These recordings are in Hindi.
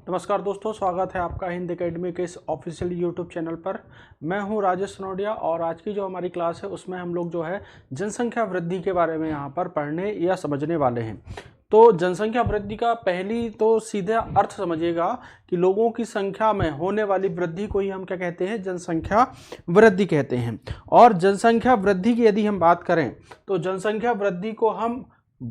नमस्कार दोस्तों, स्वागत है आपका हिंद एकेडमी के इस ऑफिशियल यूट्यूब चैनल पर। मैं हूं राजेश सनोडिया और आज की जो हमारी क्लास है उसमें हम लोग जो है जनसंख्या वृद्धि के बारे में यहां पर पढ़ने या समझने वाले हैं। तो जनसंख्या वृद्धि का पहली तो सीधा अर्थ समझिएगा कि लोगों की संख्या में होने वाली वृद्धि को ही हम क्या कहते हैं, जनसंख्या वृद्धि कहते हैं। और जनसंख्या वृद्धि की यदि हम बात करें तो जनसंख्या वृद्धि को हम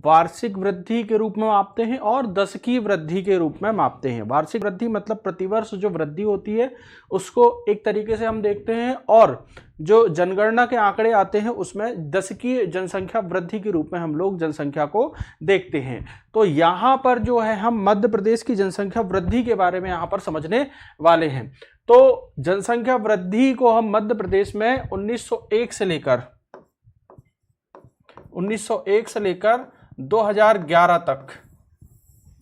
वार्षिक वृद्धि के रूप में मापते हैं और दशकीय वृद्धि के रूप में मापते हैं। वार्षिक वृद्धि मतलब प्रतिवर्ष जो वृद्धि होती है उसको एक तरीके से हम देखते हैं, और जो जनगणना के आंकड़े आते हैं उसमें दशकीय जनसंख्या वृद्धि के रूप में हम लोग जनसंख्या को देखते हैं। तो यहाँ पर जो है हम मध्य प्रदेश की जनसंख्या वृद्धि के बारे में यहाँ पर समझने वाले हैं। तो जनसंख्या वृद्धि को हम मध्य प्रदेश में 1901 से लेकर 2011 तक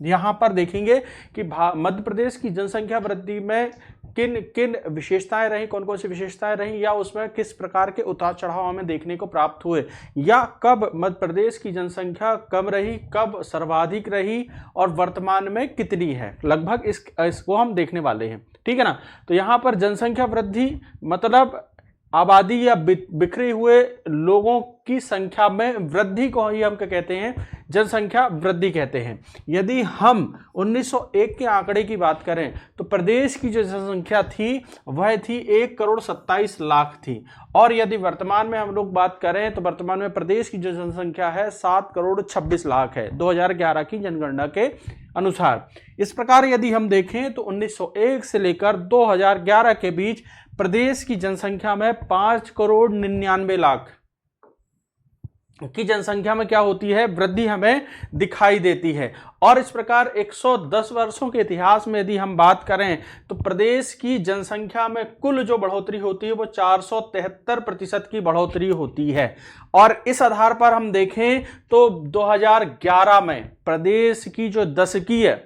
यहां पर देखेंगे कि मध्य प्रदेश की जनसंख्या वृद्धि में किन किन विशेषताएं रही, कौन कौन सी विशेषताएं रही, या उसमें किस प्रकार के उतार चढ़ाव हमें देखने को प्राप्त हुए, या कब मध्य प्रदेश की जनसंख्या कम रही, कब सर्वाधिक रही और वर्तमान में कितनी है। लगभग इसको हम देखने वाले हैं, ठीक है ना। तो यहां पर जनसंख्या वृद्धि मतलब आबादी या बिखरे हुए लोगों की संख्या में वृद्धि को ही हम क्या कहते हैं, जनसंख्या वृद्धि कहते हैं। यदि हम 1901 के आंकड़े की बात करें तो प्रदेश की जो जनसंख्या थी वह थी 1,27,00,000 थी, और यदि वर्तमान में हम लोग बात करें तो वर्तमान में प्रदेश की जो जनसंख्या है 7,26,00,000 है 2011 की जनगणना के अनुसार। इस प्रकार यदि हम देखें तो 1901 से लेकर 2011 के बीच प्रदेश की जनसंख्या में 5,99,00,000 की जनसंख्या में क्या होती है, वृद्धि हमें दिखाई देती है। और इस प्रकार 110 वर्षों के इतिहास में यदि हम बात करें तो प्रदेश की जनसंख्या में कुल जो बढ़ोतरी होती है वो 473% की बढ़ोतरी होती है। और इस आधार पर हम देखें तो 2011 में प्रदेश की जो दशकीय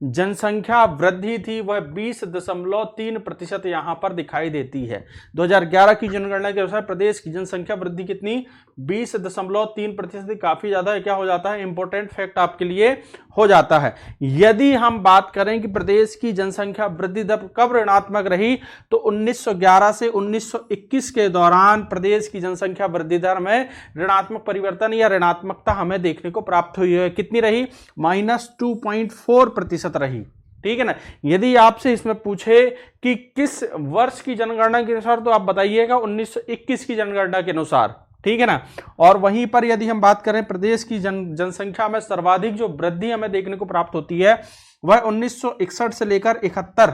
जनसंख्या वृद्धि थी वह 20.3% यहां पर दिखाई देती है। 2011 की जनगणना के अनुसार प्रदेश की जनसंख्या वृद्धि कितनी, 20.3%। काफी ज्यादा क्या हो जाता है, इंपॉर्टेंट फैक्ट आपके लिए हो जाता है। यदि हम बात करें कि प्रदेश की जनसंख्या वृद्धि दर कब ऋणात्मक रही तो 1911 से 1921 के दौरान प्रदेश की जनसंख्या वृद्धि दर में ऋणात्मक परिवर्तन या ऋणात्मकता हमें देखने को प्राप्त हुई है। कितनी रही, -2.4% रही, ठीक है ना। यदि आपसे इसमें पूछे कि किस वर्ष की जनगणना के अनुसार तो आप बताइएगा 1921 की जनगणना के अनुसार, ठीक है ना। और वहीं पर यदि हम बात करें प्रदेश की जनसंख्या में सर्वाधिक जो वृद्धि हमें देखने को प्राप्त होती है वह 1961 से लेकर 71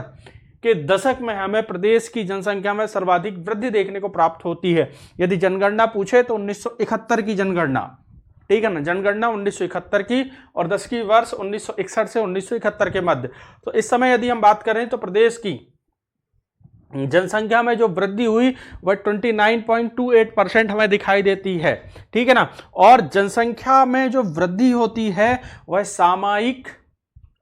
के दशक में हमें प्रदेश की जनसंख्या में सर्वाधिक वृद्धि देखने को प्राप्त होती है। यदि जनगणना पूछे तो 1971 की जनगणना, ठीक है ना, जनगणना 1971 की, और दशकीय वर्ष 1961 से 1971 के मध्य। तो इस समय यदि हम बात करें तो प्रदेश की जनसंख्या में जो वृद्धि हुई वह 29.28% हमें दिखाई देती है, ठीक है ना। और जनसंख्या में जो वृद्धि होती है वह सामयिक,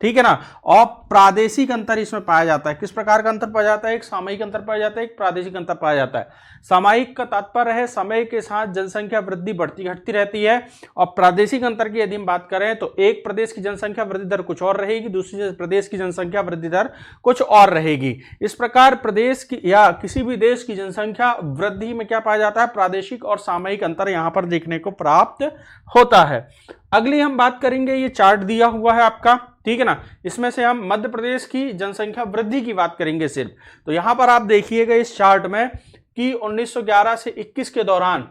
ठीक है ना, और प्रादेशिक अंतर इसमें पाया जाता है। किस प्रकार का अंतर पाया जाता है, एक सामयिक अंतर पाया जाता है, एक प्रादेशिक अंतर पाया जाता है। सामयिक का तात्पर्य है समय के साथ जनसंख्या वृद्धि बढ़ती घटती रहती है, और प्रादेशिक अंतर की यदि हम बात करें तो एक प्रदेश की जनसंख्या वृद्धि दर कुछ और रहेगी, दूसरी प्रदेश की जनसंख्या वृद्धि दर कुछ और रहेगी। इस प्रकार प्रदेश की या किसी भी देश की जनसंख्या वृद्धि में क्या पाया जाता है, प्रादेशिक और सामयिक अंतर यहां पर देखने को प्राप्त होता है। अगली हम बात करेंगे, ये चार्ट दिया हुआ है आपका, ठीक है ना, इसमें से हम मध्य प्रदेश की जनसंख्या वृद्धि की बात करेंगे सिर्फ। तो यहां पर आप देखिएगा इस चार्ट में कि 1911 से 21 के दौरान,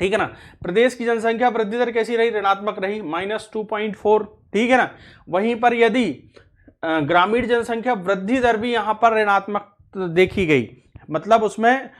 ठीक है ना, प्रदेश की जनसंख्या वृद्धि दर कैसी रही, ऋणात्मक रही, -2.4, ठीक है ना। वहीं पर यदि ग्रामीण जनसंख्या वृद्धि दर भी यहां पर ऋणात्मक देखी गई, मतलब उसमें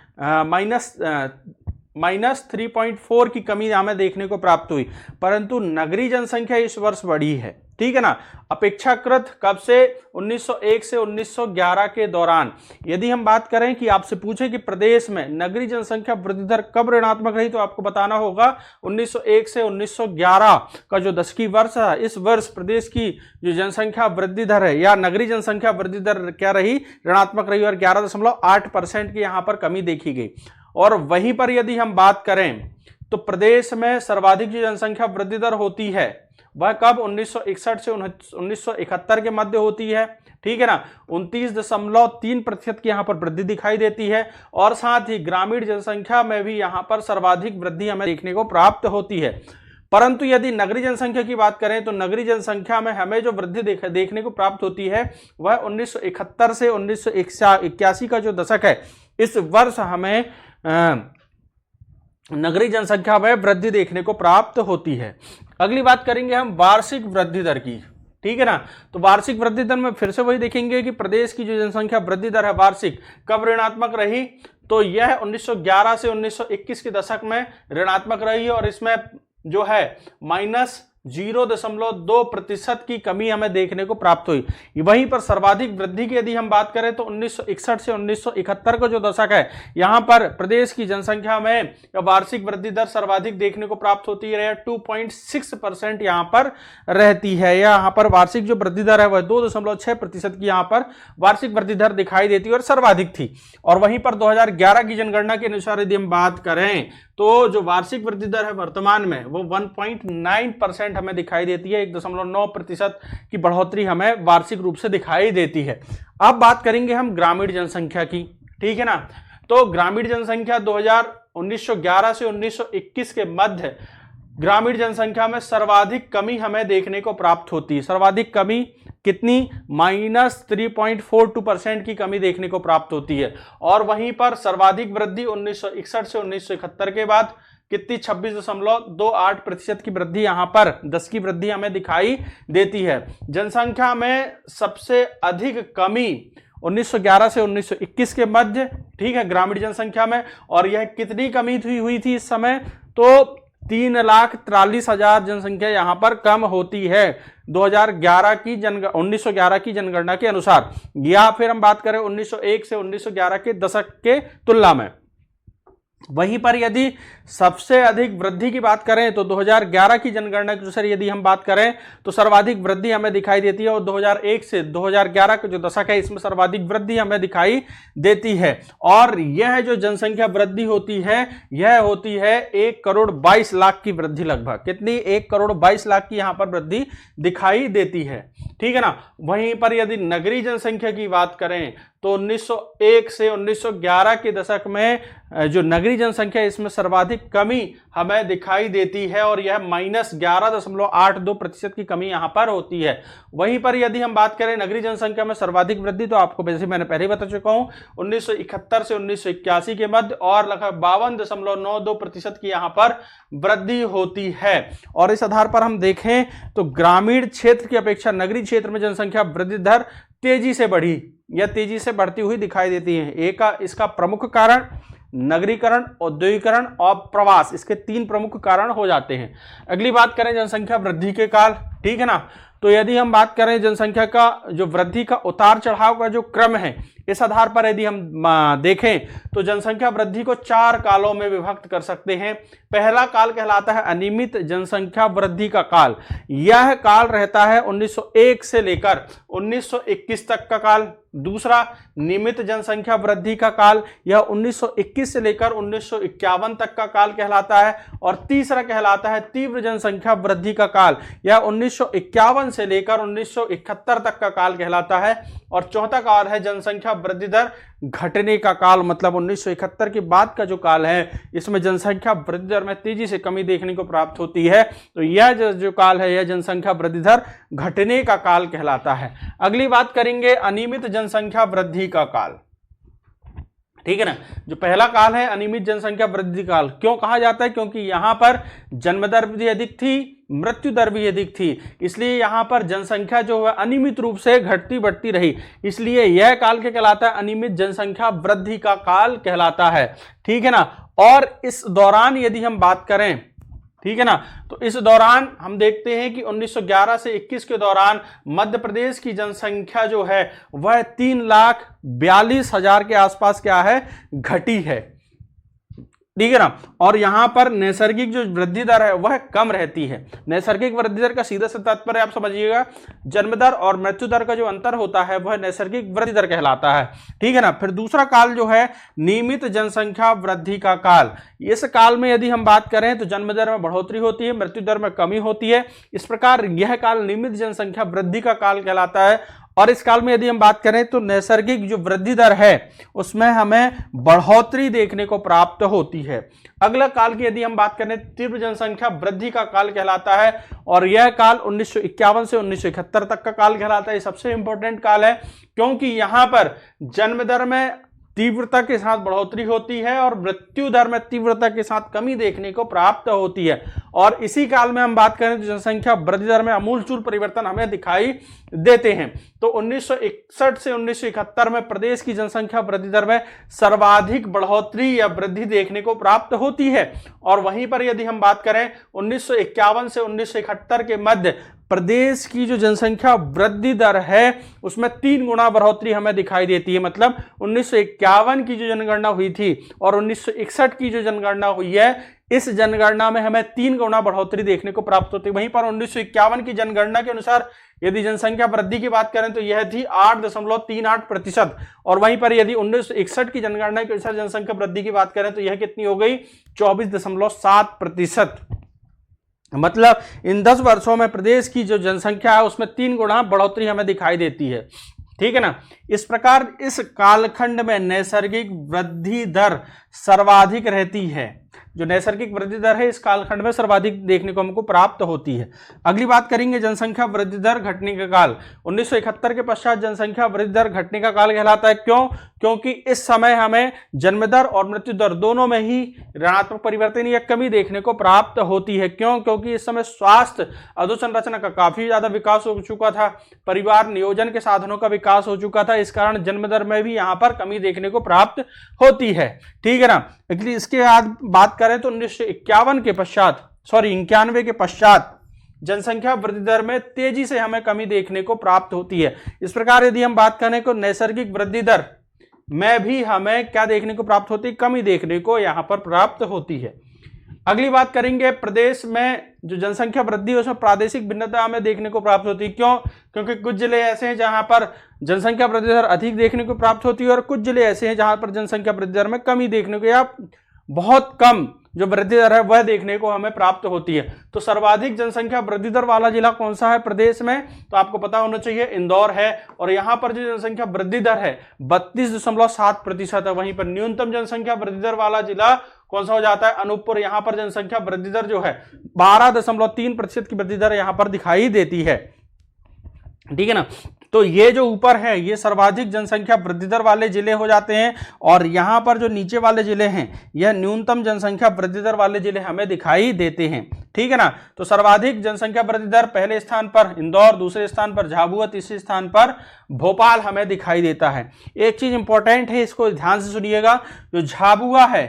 -3.4 की कमी हमें देखने को प्राप्त हुई, परंतु नगरीय जनसंख्या इस वर्ष बढ़ी है, ठीक है ना, अपेक्षाकृत कब से, 1901 से 1911 के दौरान। यदि हम बात करें कि आपसे पूछे कि प्रदेश में नगरीय जनसंख्या वृद्धि दर कब ऋणात्मक रही तो आपको बताना होगा 1901 से 1911 का जो दशकीय वर्ष है, इस वर्ष प्रदेश की जो जनसंख्या वृद्धि दर है या नगरीय जनसंख्या वृद्धि दर क्या रही, ऋणात्मक रही, और 11.8% की यहां पर कमी देखी गई। और वहीं पर यदि हम बात करें तो प्रदेश में सर्वाधिक जो जनसंख्या वृद्धि दर होती है वह कब 1961 से 1971 के मध्य होती है, ठीक है ना। 29.3% की यहाँ पर वृद्धि दिखाई देती है और साथ ही ग्रामीण जनसंख्या में भी यहाँ पर सर्वाधिक वृद्धि हमें देखने को प्राप्त होती है। परंतु यदि नगरीय जनसंख्या की बात करें तो नगरीय जनसंख्या में हमें जो वृद्धि देखने को प्राप्त होती है वह 1971 से 1981 का जो दशक है, इस वर्ष हमें नगरीय जनसंख्या में वृद्धि देखने को प्राप्त होती है। अगली बात करेंगे हम वार्षिक वृद्धि दर की, ठीक है ना। तो वार्षिक वृद्धि दर में फिर से वही देखेंगे कि प्रदेश की जो जनसंख्या वृद्धि दर है वार्षिक कब ऋणात्मक रही, तो यह 1911 से 1921 के दशक में ऋणात्मक रही और इसमें जो है -0.2% की कमी हमें देखने को प्राप्त हुई। वहीं पर सर्वाधिक वृद्धि की यदि हम बात करें तो 1961 से 1971 का जो दशक है, यहाँ पर प्रदेश की जनसंख्या में वार्षिक वृद्धि दर सर्वाधिक देखने को प्राप्त होती है, 2.6% यहाँ पर रहती है। यहाँ पर वार्षिक जो वृद्धि दर है वह 2.6% की यहाँ पर वार्षिक वृद्धि दर दिखाई देती है और सर्वाधिक थी। और वहीं पर 2011 की जनगणना के अनुसार यदि हम बात करें तो जो वार्षिक वृद्धि दर है वर्तमान में वो 1.9% हमें दिखाई देती है, 1.9% की बढ़ोतरी हमें वार्षिक रूप से दिखाई देती है। अब बात करेंगे हम ग्रामीण जनसंख्या की, ठीक है ना। तो ग्रामीण जनसंख्या 1911 से 1921 के मध्य ग्रामीण जनसंख्या में सर्वाधिक कमी हमें देखने को प्राप्त होती है। सर्वाधिक कमी कितनी, -3.42% की कमी देखने को प्राप्त होती है। और वहीं पर सर्वाधिक वृद्धि 1961 से 1971 के बाद कितनी, 26.28% की वृद्धि यहाँ पर 10 की वृद्धि हमें दिखाई देती है। जनसंख्या में सबसे अधिक कमी 1911 से 1921 के मध्य, ठीक है, ग्रामीण जनसंख्या में। और यह कितनी कमी हुई थी इस समय, तो 3,43,000 जनसंख्या यहाँ पर कम होती है 1911 की जनगणना के अनुसार, या फिर हम बात करें 1901 से 1911 के दशक के तुलना में। वहीं पर यदि सबसे अधिक वृद्धि की बात करें तो 2011 की जनगणना के अनुसार यदि हम बात करें तो सर्वाधिक वृद्धि हमें दिखाई देती है और 2001 से 2011 का जो दशक है इसमें सर्वाधिक वृद्धि हमें दिखाई देती है। और यह जो जनसंख्या वृद्धि होती है यह होती है 1,22,00,000 की वृद्धि, लगभग कितनी, 1,22,00,000 की यहाँ पर वृद्धि दिखाई देती है, ठीक है ना। वहीं पर यदि नगरीय जनसंख्या की बात करें तो 1901 से 1911 के दशक में जो नगरीय जनसंख्या इसमें सर्वाधिक कमी हमें दिखाई देती है और यह -11.82% की कमी यहां पर होती है। वहीं पर यदि हम बात करें नगरीय जनसंख्या में सर्वाधिक वृद्धि, तो आपको वैसे मैंने पहले बता चुका हूं 1971 से 1981 के मध्य और लगभग 52.92% की यहां पर वृद्धि होती है। और इस आधार पर हम देखें तो ग्रामीण क्षेत्र की अपेक्षा नगरीय क्षेत्र में जनसंख्या वृद्धि दर तेजी से बढ़ी या तेजी से बढ़ती हुई दिखाई देती है। इसका प्रमुख कारण नगरीकरण, औद्योगिकरण और प्रवास, इसके 3 प्रमुख कारण हो जाते हैं। अगली बात करें जनसंख्या वृद्धि के काल, ठीक है ना। तो यदि हम बात करें जनसंख्या का जो वृद्धि का उतार चढ़ाव का जो क्रम है, इस आधार पर यदि हम देखें तो जनसंख्या वृद्धि को 4 कालों में विभक्त कर सकते हैं। पहला काल कहलाता है अनियमित जनसंख्या वृद्धि का काल। यह काल रहता है 1901 से लेकर 1921 तक का काल। दूसरा नियमित जनसंख्या वृद्धि का काल, यह 1921 से लेकर 1951 तक का काल कहलाता है। और तीसरा कहलाता है तीव्र जनसंख्या वृद्धि का काल, यह 1951 से लेकर 1971 तक का काल कहलाता है। और चौथा काल है जनसंख्या वृद्धि दर घटने का काल, मतलब 1971 के बाद का जो काल है इसमें जनसंख्या वृद्धि दर में तेजी से कमी देखने को प्राप्त होती है। तो यह जो काल है यह जनसंख्या वृद्धि दर घटने का काल कहलाता है। अगली बात करेंगे अनियमित जनसंख्या वृद्धि का काल, ठीक है ना। जो पहला काल है अनियमित जनसंख्या वृद्धि काल, क्यों कहा जाता है, क्योंकि यहां पर जन्म दर भी अधिक थी, मृत्यु दर भी अधिक थी, इसलिए यहां पर जनसंख्या जो है अनियमित रूप से घटती बढ़ती रही, इसलिए यह काल क्या कहलाता है, अनियमित जनसंख्या वृद्धि का काल कहलाता है, ठीक है ना। और इस दौरान यदि हम बात करें, ठीक है ना, तो इस दौरान हम देखते हैं कि 1911 से 21 के दौरान मध्य प्रदेश की जनसंख्या जो है वह 3,42,000 के आसपास क्या है, घटी है। ठीक है ना। और यहां पर नैसर्गिक जो वृद्धि दर है वह कम रहती है। नैसर्गिक वृद्धि दर का सीधा सा तात्पर्य आप समझिएगा, जन्म दर और मृत्यु दर का जो अंतर होता है वह नैसर्गिक वृद्धि दर कहलाता है। ठीक है ना। फिर दूसरा काल जो है नियमित जनसंख्या वृद्धि का काल। इस काल में यदि हम बात करें तो जन्म दर में बढ़ोतरी होती है, मृत्यु दर में कमी होती है। इस प्रकार यह काल नियमित जनसंख्या वृद्धि का काल कहलाता है। और इस काल में यदि हम बात करें तो नैसर्गिक जो वृद्धि दर है उसमें हमें बढ़ोतरी देखने को प्राप्त होती है। अगला काल की यदि हम बात करें, तीव्र जनसंख्या वृद्धि का काल कहलाता है और यह काल 1951 से 1971 तक का काल कहलाता है। ये सबसे इंपॉर्टेंट काल है क्योंकि यहां पर जन्म दर में तीव्रता के साथ बढ़ोतरी होती है और मृत्यु दर में तीव्रता के साथ कमी देखने को प्राप्त होती है। और इसी काल में हम बात करें तो जनसंख्या वृद्धि दर में आमूलचूल परिवर्तन हमें दिखाई देते हैं। तो 1961 से 1971 में प्रदेश की जनसंख्या वृद्धि दर में सर्वाधिक बढ़ोतरी या वृद्धि देखने को प्राप्त होती है। और वहीं पर यदि हम बात करें 1951 से 1971 के मध्य प्रदेश की जो जनसंख्या वृद्धि दर है उसमें 3 गुना बढ़ोतरी हमें दिखाई देती है। मतलब 1951 की जो जनगणना हुई थी और 1961 की जो जनगणना हुई है, इस जनगणना में हमें 3 गुना बढ़ोतरी देखने को प्राप्त होती है। वहीं पर 1951 की जनगणना के अनुसार यदि जनसंख्या वृद्धि की बात करें तो यह थी 8.38%। और वहीं पर यदि 1961 की जनगणना के अनुसार जनसंख्या वृद्धि की बात करें तो यह कितनी हो गई, 24.7%। मतलब इन 10 वर्षों में प्रदेश की जो जनसंख्या है उसमें 3 गुना बढ़ोतरी हमें दिखाई देती है। ठीक है ना। इस प्रकार इस कालखंड में नैसर्गिक वृद्धि दर सर्वाधिक रहती है। जो नैसर्गिक वृद्धि दर है इस कालखंड में सर्वाधिक देखने को हमको प्राप्त होती है। अगली बात करेंगे जनसंख्या वृद्धि दर घटने का काल। 1971 के पश्चात जनसंख्या वृद्धि दर घटने का काल कहलाता है। क्यों? क्योंकि इस समय हमें जन्म दर और मृत्यु दर दोनों में ही ऋणात्मक परिवर्तन या कमी देखने को प्राप्त होती है। क्यों? क्योंकि इस समय स्वास्थ्य अधोसंरचना का काफी ज्यादा विकास हो चुका था, परिवार नियोजन के साधनों का विकास हो चुका था। इस कारण जन्म दर में भी यहाँ पर कमी देखने को प्राप्त होती है। ठीक है ना। इसके बाद बात करें तो 1951 के पश्चात 91 के पश्चात जनसंख्या वृद्धि दर में तेजी से हमें कमी देखने को प्राप्त होती है। इस प्रकार यदि हम बात करें तो नैसर्गिक वृद्धि दर में भी हमें क्या देखने को प्राप्त होती है, कमी देखने को यहां पर प्राप्त होती है। अगली बात करेंगे प्रदेश में जो जनसंख्या वृद्धि है उसमें प्रादेशिक भिन्नता हमें देखने को प्राप्त होती है। क्यों? क्योंकि कुछ जिले ऐसे हैं जहां पर जनसंख्या वृद्धि दर अधिक देखने को प्राप्त होती है और कुछ जिले ऐसे हैं जहां पर जनसंख्या वृद्धि दर में कमी देखने को या बहुत कम जो वृद्धि दर है वह देखने को हमें प्राप्त होती है। तो सर्वाधिक जनसंख्या वृद्धि दर वाला जिला कौन सा है प्रदेश में? तो आपको पता होना चाहिए इंदौर है। और यहां पर जो जनसंख्या वृद्धि दर है 32.7% है। वहीं पर न्यूनतम जनसंख्या वृद्धि दर वाला जिला कौन सा हो जाता है? अनूपपुर। यहां पर जनसंख्या वृद्धि दर जो है 12.3% की वृद्धि दर यहां पर दिखाई देती है। ठीक है ना। तो ये जो ऊपर है ये सर्वाधिक जनसंख्या वृद्धि दर वाले जिले हो जाते हैं और यहां पर जो नीचे वाले जिले हैं यह न्यूनतम जनसंख्या वृद्धि दर वाले जिले हमें दिखाई देते हैं। ठीक है ना। तो सर्वाधिक जनसंख्या वृद्धि दर पहले स्थान पर इंदौर, दूसरे स्थान पर झाबुआ, तीसरे स्थान पर भोपाल हमें दिखाई देता है। एक चीज इंपॉर्टेंट है, इसको ध्यान से सुनिएगा। जो झाबुआ है,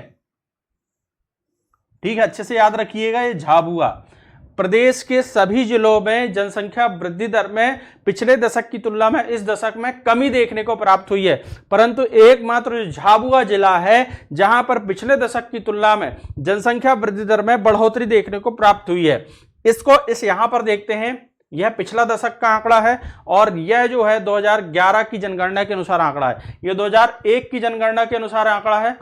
ठीक है, अच्छे से याद रखिएगा, ये झाबुआ प्रदेश के सभी जिलों में जनसंख्या वृद्धि दर में पिछले दशक की तुलना में इस दशक में कमी देखने को प्राप्त हुई है। परंतु एकमात्र झाबुआ जिला है जहां पर पिछले दशक की तुलना में जनसंख्या वृद्धि दर में बढ़ोतरी देखने को प्राप्त हुई है। इसको यहां पर देखते हैं, यह पिछला दशक का आंकड़ा है और यह जो है 2011 की जनगणना के अनुसार आंकड़ा है। यह 2001 की जनगणना के अनुसार आंकड़ा है,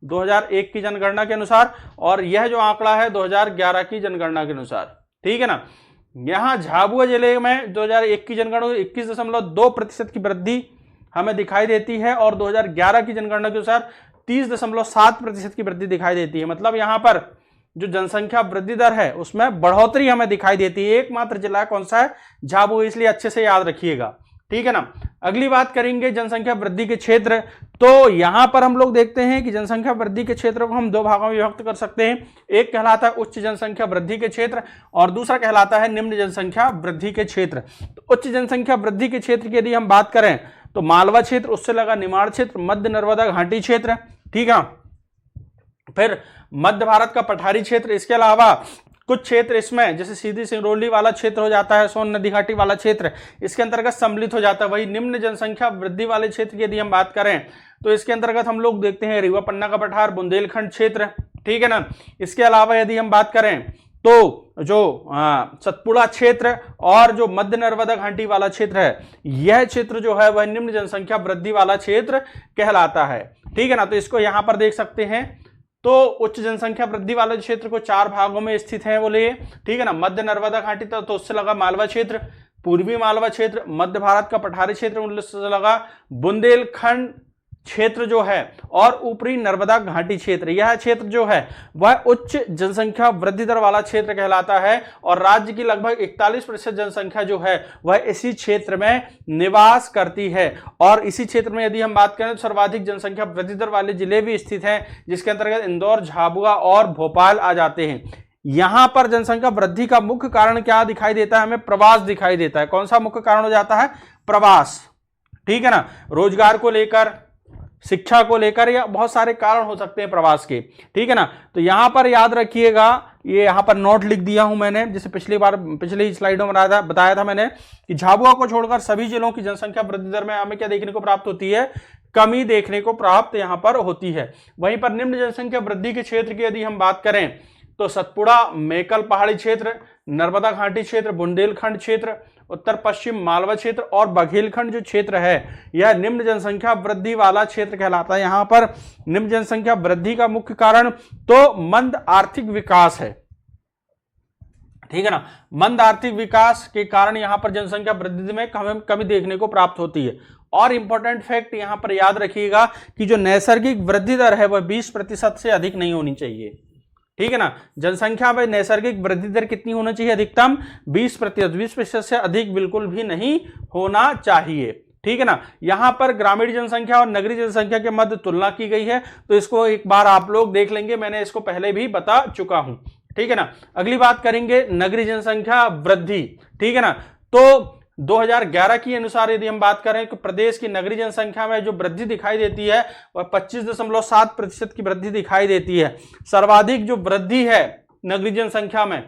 2001 की जनगणना के अनुसार, और यह जो आंकड़ा है 2011 की जनगणना के अनुसार। ठीक है ना। यहां झाबुआ जिले में 2001 की जनगणना 21.2% की वृद्धि हमें दिखाई देती है और 2011 की जनगणना के अनुसार 30.7% की वृद्धि दिखाई देती है। मतलब यहां पर जो जनसंख्या वृद्धि दर है उसमें बढ़ोतरी हमें दिखाई देती है। एकमात्र जिला कौन सा है? झाबुआ। इसलिए अच्छे से याद रखिएगा। ठीक है ना। अगली बात करेंगे जनसंख्या वृद्धि के क्षेत्र। तो यहां पर हम लोग देखते हैं कि जनसंख्या वृद्धि के क्षेत्र को हम 2 भागों में विभक्त कर सकते हैं। एक कहलाता है उच्च जनसंख्या वृद्धि के क्षेत्र और दूसरा कहलाता है निम्न जनसंख्या वृद्धि के क्षेत्र। तो उच्च जनसंख्या वृद्धि के क्षेत्र की यदि हम बात करें तो मालवा क्षेत्र, उससे लगा निमाड़ क्षेत्र, मध्य नर्मदा घाटी क्षेत्र, ठीक है, फिर मध्य भारत का पठारी क्षेत्र, इसके अलावा कुछ क्षेत्र इसमें जैसे सीधी सिंगरौली वाला क्षेत्र हो जाता है, सोन नदी घाटी वाला क्षेत्र इसके अंतर्गत सम्मिलित हो जाता है। वही निम्न जनसंख्या वृद्धि वाले क्षेत्र की यदि हम बात करें तो इसके अंतर्गत हम लोग देखते हैं रीवा पन्ना का पठार, बुंदेलखंड क्षेत्र, ठीक है ना। इसके अलावा यदि हम बात करें तो जो सतपुड़ा क्षेत्र और जो मध्य नर्मदा घाटी वाला क्षेत्र है, यह क्षेत्र जो है वह निम्न जनसंख्या वृद्धि वाला क्षेत्र कहलाता है, ठीक है ना। तो इसको यहां पर देख सकते हैं। तो उच्च जनसंख्या वृद्धि वाले क्षेत्र को 4 भागों में स्थित है बोले, ठीक है ना। मध्य नर्मदा घाटी तो उससे लगा मालवा क्षेत्र, पूर्वी मालवा क्षेत्र, मध्य भारत का पठारी क्षेत्र उससे लगा बुंदेलखंड क्षेत्र जो है, और ऊपरी नर्मदा घाटी क्षेत्र, यह क्षेत्र जो है वह उच्च जनसंख्या वृद्धि दर वाला क्षेत्र कहलाता है। और राज्य की लगभग 41% जनसंख्या जो है वह इसी क्षेत्र में निवास करती है। और इसी क्षेत्र में यदि हम बात करें तो सर्वाधिक जनसंख्या वृद्धि दर वाले जिले भी स्थित हैं, जिसके अंतर्गत इंदौर, झाबुआ और भोपाल आ जाते हैं। यहां पर जनसंख्या वृद्धि का मुख्य कारण क्या दिखाई देता है? हमें प्रवास दिखाई देता है। कौन सा मुख्य कारण हो जाता है? प्रवास, ठीक है ना। रोजगार को लेकर, शिक्षा को लेकर, या बहुत सारे कारण हो सकते हैं प्रवास के, ठीक है ना। तो यहां पर याद रखिएगा, ये यहां पर नोट लिख दिया हूं मैंने, जैसे पिछली स्लाइडों में बताया था मैंने कि झाबुआ को छोड़कर सभी जिलों की जनसंख्या वृद्धि दर में हमें क्या देखने को प्राप्त होती है? कमी देखने को प्राप्त यहां पर होती है। वहीं पर निम्न जनसंख्या वृद्धि के क्षेत्र की यदि हम बात करें तो सतपुड़ा, मेकल पहाड़ी क्षेत्र, नर्मदा घाटी क्षेत्र, बुंदेलखंड क्षेत्र, उत्तर पश्चिम मालवा क्षेत्र और बघेलखंड जो क्षेत्र है यह निम्न जनसंख्या वृद्धि वाला क्षेत्र कहलाता है। यहां पर निम्न जनसंख्या वृद्धि का मुख्य कारण तो मंद आर्थिक विकास है, ठीक है ना। मंद आर्थिक विकास के कारण यहां पर जनसंख्या वृद्धि में कमी देखने को प्राप्त होती है। और इंपॉर्टेंट फैक्ट यहां पर याद रखिएगा कि जो नैसर्गिक वृद्धि दर है वह 20% से अधिक नहीं होनी चाहिए, ठीक है ना। जनसंख्या में नैसर्गिक वृद्धि दर कितनी होना चाहिए? अधिकतम 20%। 20% से अधिक बिल्कुल भी नहीं होना चाहिए, ठीक है ना। यहां पर ग्रामीण जनसंख्या और नगरीय जनसंख्या के मध्य तुलना की गई है, तो इसको एक बार आप लोग देख लेंगे, मैंने इसको पहले भी बता चुका हूं, ठीक है ना। अगली बात करेंगे नगरीय जनसंख्या वृद्धि, ठीक है ना। तो 2011 के अनुसार यदि हम बात करें तो प्रदेश की नगरीय जनसंख्या में जो वृद्धि दिखाई देती है वह 25.7% की वृद्धि दिखाई देती है। सर्वाधिक जो वृद्धि है नगरीय जनसंख्या में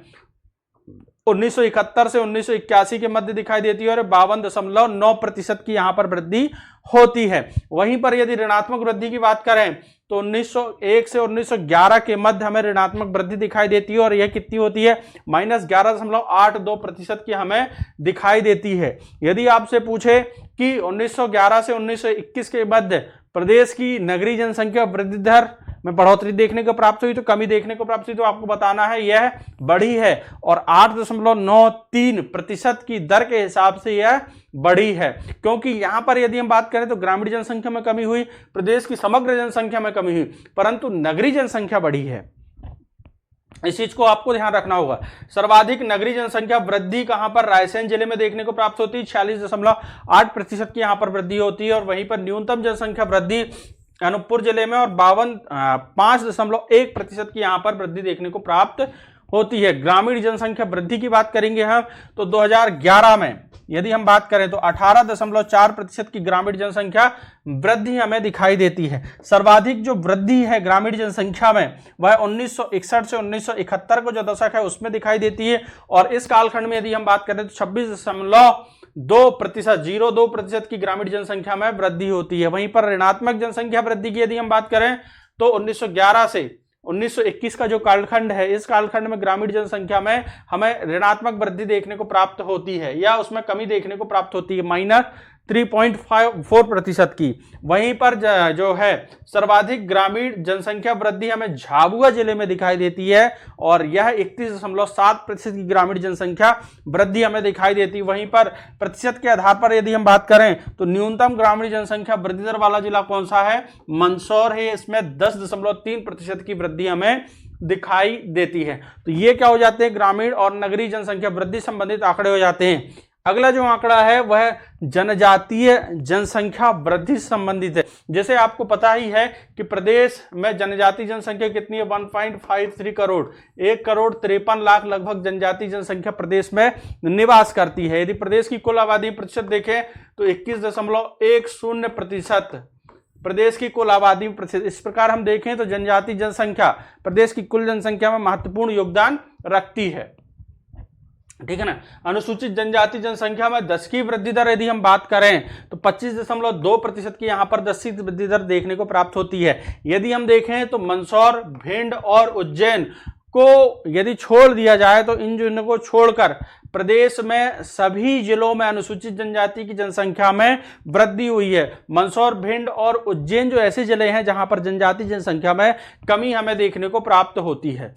1971 से 1981 के मध्य दिखाई देती है और 52.9% की यहां पर वृद्धि होती है। वहीं पर यदि ऋणात्मक वृद्धि की बात करें तो 1901 से 1911 के मध्य हमें ऋणात्मक वृद्धि दिखाई देती है और यह कितनी होती है? -11.82% की हमें दिखाई देती है। यदि आपसे पूछे कि 1911 से 1921 के मध्य प्रदेश की नगरीय जनसंख्या वृद्धि दर में बढ़ोतरी देखने को प्राप्त हुई तो कमी देखने को प्राप्त हुई, तो आपको बताना है यह बढ़ी है और 8.93% की दर के हिसाब से यह बढ़ी है। क्योंकि यहां पर यदि हम बात करें तो ग्रामीण जनसंख्या में कमी हुई, प्रदेश की समग्र जनसंख्या में कमी हुई, परंतु नगरीय जनसंख्या बढ़ी है। इस चीज को आपको ध्यान रखना होगा। सर्वाधिक नगरीय जनसंख्या वृद्धि कहां पर? रायसेन जिले में देखने को प्राप्त होती है, 46.8% की यहां पर वृद्धि होती है। और वहीं पर न्यूनतम जनसंख्या वृद्धि अनूपपुर जिले में और 5.1% की यहां पर वृद्धि देखने को प्राप्त होती है। ग्रामीण जनसंख्या वृद्धि की बात करेंगे हम तो 2011 में यदि हम बात करें तो 18.4% की ग्रामीण जनसंख्या वृद्धि हमें दिखाई देती है। सर्वाधिक जो वृद्धि है ग्रामीण जनसंख्या में वह 1961 से 1971 को जो दशक है उसमें दिखाई देती है। और इस कालखंड में यदि हम बात करें तो 26.2% की ग्रामीण जनसंख्या में वृद्धि होती है। वहीं पर ऋणात्मक जनसंख्या वृद्धि की यदि हम बात करें तो 1911 से 1921 का जो कालखंड है, इस कालखंड में ग्रामीण जनसंख्या में हमें ऋणात्मक वृद्धि देखने को प्राप्त होती है या उसमें कमी देखने को प्राप्त होती है, -3.54% की। वहीं पर जो है सर्वाधिक ग्रामीण जनसंख्या वृद्धि हमें झाबुआ जिले में दिखाई देती है और यह 31.7% की ग्रामीण जनसंख्या वृद्धि हमें दिखाई देती है। वहीं पर प्रतिशत के आधार पर यदि हम बात करें तो न्यूनतम ग्रामीण जनसंख्या वृद्धि दर वाला जिला कौन सा है? मंदसौर है। इसमें 10.3% की वृद्धि हमें दिखाई देती है। तो ये क्या हो जाते हैं? ग्रामीण और नगरीय जनसंख्या वृद्धि संबंधित आंकड़े हो जाते हैं। अगला जो आंकड़ा है वह जनजातीय जनसंख्या वृद्धि से संबंधित है। जैसे आपको पता ही है कि प्रदेश में जनजातीय जनसंख्या कितनी है? 1.53 करोड़, 1,53,00,000 लगभग जनजातीय जनसंख्या प्रदेश में निवास करती है। यदि प्रदेश की कुल आबादी प्रतिशत देखें तो 21.10% प्रदेश की कुल आबादी में प्रतिशत। इस प्रकार हम देखें तो जनजातीय जनसंख्या प्रदेश की कुल जनसंख्या में महत्वपूर्ण योगदान रखती है। ठीक है ना। अनुसूचित जनजाति जनसंख्या में 10 की वृद्धि दर यदि हम बात करें तो 25.2% की यहाँ पर 10 की वृद्धि दर देखने को प्राप्त होती है। यदि हम देखें तो मंदसौर, भिंड और उज्जैन को यदि छोड़ दिया जाए तो इन जिलों को छोड़कर प्रदेश में सभी जिलों में अनुसूचित जनजाति की जनसंख्या में वृद्धि हुई है। मंदसौर, भिंड और उज्जैन जो ऐसे जिले हैं जहां पर जनजाति जनसंख्या में कमी हमें देखने को प्राप्त होती है।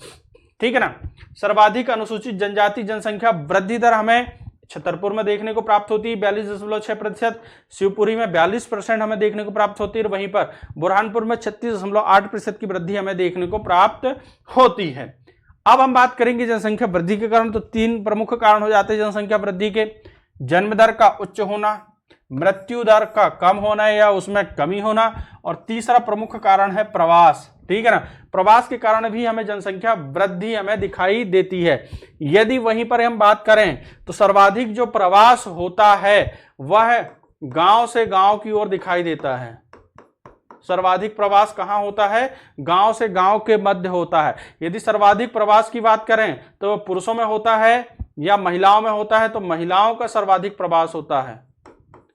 ठीक है ना। सर्वाधिक अनुसूचित जनजाति जनसंख्या वृद्धि दर हमें छतरपुर में देखने को प्राप्त होती है 42.6%, शिवपुरी में 42% हमें देखने को प्राप्त होती है, वहीं पर बुरहानपुर में 36.8% की वृद्धि हमें देखने को प्राप्त होती है। अब हम बात करेंगे जनसंख्या वृद्धि के कारण, तो 3 प्रमुख कारण हो जाते हैं जनसंख्या वृद्धि के। जन्म दर का उच्च होना, मृत्यु दर का कम होना या उसमें कमी होना, और तीसरा प्रमुख कारण है प्रवास। ठीक है ना। प्रवास के कारण भी हमें जनसंख्या वृद्धि हमें दिखाई देती है। यदि वहीं पर हम बात करें तो सर्वाधिक जो प्रवास होता है वह गांव से गांव की ओर दिखाई देता है। सर्वाधिक प्रवास कहां होता है? गांव से गांव के मध्य होता है। यदि सर्वाधिक प्रवास की बात करें तो पुरुषों में होता है या महिलाओं में होता है, तो महिलाओं का सर्वाधिक प्रवास होता है।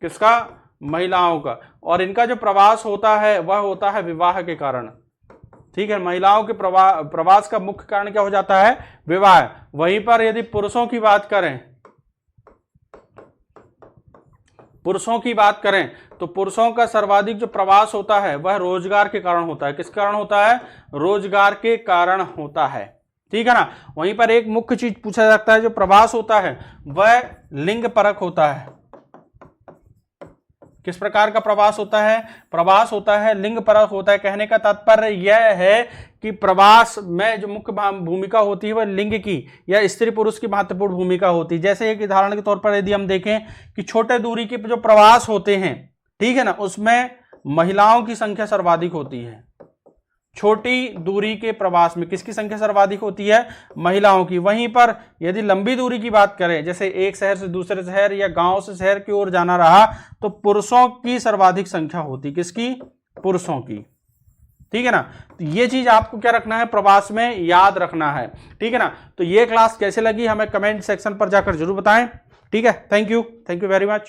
किसका? महिलाओं का। और इनका जो प्रवास होता है वह होता है विवाह के कारण। ठीक है। महिलाओं के प्रवास का मुख्य कारण क्या हो जाता है? विवाह। वहीं पर यदि पुरुषों की बात करें तो पुरुषों का सर्वाधिक जो प्रवास होता है वह रोजगार के कारण होता है। किस कारण होता है? रोजगार के कारण होता है। ठीक है ना। वहीं पर एक मुख्य चीज पूछा जाता है, जो प्रवास होता है वह लिंग परक होता है। किस प्रकार का प्रवास होता है? प्रवास होता है लिंग परक होता है। कहने का तात्पर्य यह है कि प्रवास में जो मुख्य भूमिका होती है वह लिंग की या स्त्री पुरुष की महत्वपूर्ण भूमिका होती है। जैसे एक उदाहरण के तौर पर यदि हम देखें कि छोटे दूरी के जो प्रवास होते हैं, ठीक है ना, उसमें महिलाओं की संख्या सर्वाधिक होती है। छोटी दूरी के प्रवास में किसकी संख्या सर्वाधिक होती है? महिलाओं की। वहीं पर यदि लंबी दूरी की बात करें, जैसे एक शहर से दूसरे शहर या गांव से शहर की ओर जाना रहा, तो पुरुषों की सर्वाधिक संख्या होती। किसकी? पुरुषों की। ठीक है ना। तो ये चीज आपको क्या रखना है? प्रवास में याद रखना है। ठीक है ना। तो ये क्लास कैसे लगी हमें कमेंट सेक्शन पर जाकर जरूर बताएं। ठीक है। Thank you very much.